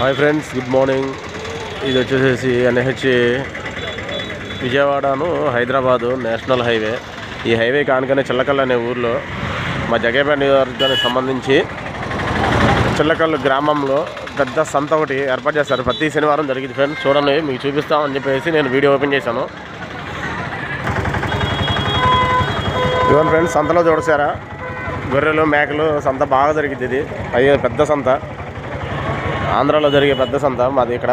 Hi friends, good morning. ఇది వచ్చేసి NH విజయవాడను Hyderabad national highway. ఈ హైవే కానుకనే చిల్లకల్లు అనే ఊర్లో మా జగేపేట నియోజకవర్గానికి సంబంధించి చిల్లకల్లు గ్రామంలో పెద్ద సంత ఒకటి ఏర్పాటు చేస్తారు. ప్రతి శనివారం జరిగింది ఫ్రెండ్స్. చూడండి, మీకు చూపిస్తామని చెప్పేసి నేను వీడియో ఓపెన్ చేశాను. ఇవన్నీ ఫ్రెండ్స్, సంతలో చూడసారా గొర్రెలు మేకలు సంత బాగా జరిగింది. ఇది అయ్యే పెద్ద సంత, ఆంధ్రాలో జరిగే పెద్ద సంత. మాది ఇక్కడ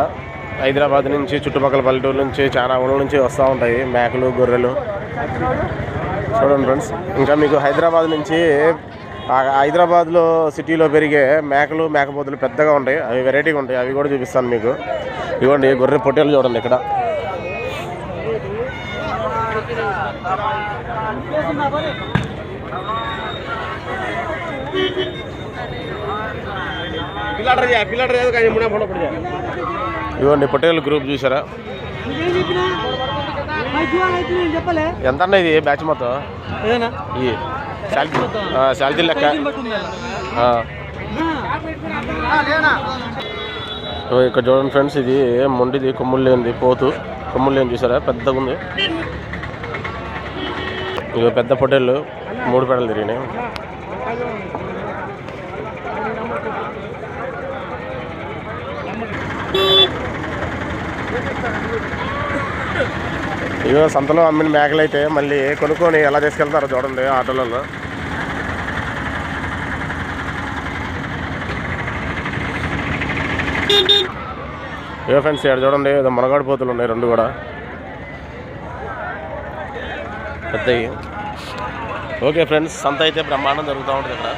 హైదరాబాద్ నుంచి చుట్టుపక్కల పల్లెటూరు నుంచి చాలా ఊళ్ళ నుంచి వస్తూ ఉంటాయి మేకలు గొర్రెలు. చూడండి ఫ్రెండ్స్, ఇంకా మీకు హైదరాబాద్ నుంచి హైదరాబాద్లో సిటీలో పెరిగే మేకలు మేకపోతులు పెద్దగా ఉంటాయి, అవి వెరైటీగా ఉంటాయి, అవి కూడా చూపిస్తాను మీకు. ఇవ్వండి గొర్రె పొట్టేలు చూడండి ఇక్కడ. ఇవ్వండి పొట్టేలు గ్రూప్ చూసారా? ఎంత అన్న ఇది బ్యాచ్ మొత్తం? ఈ శాలరీ లెక్క. ఇక్కడ చూడండి ఫ్రెండ్స్, ఇది మొండిది కొమ్ములు లేనిది పోతు. కొమ్ములు లేని చూసారా? పెద్దగా ఉంది. ఇక పెద్ద పొట్టేళ్ళు 3 పెడలు తిరిగినాయి. ఇవో సంతలో అమ్మిన మేకలు అయితే మళ్ళీ కొనుక్కొని ఎలా తీసుకెళ్తారో చూడండి ఆటోలలో. ఇవో ఫ్రెండ్స్, ఇక్కడ చూడండి ఏదో మునగాడు పోతులు ఉన్నాయి, 2 కూడా పెద్దవి. ఓకే ఫ్రెండ్స్, సంత అయితే బ్రహ్మాండం జరుగుతూ ఉంటుంది ఇక్కడ.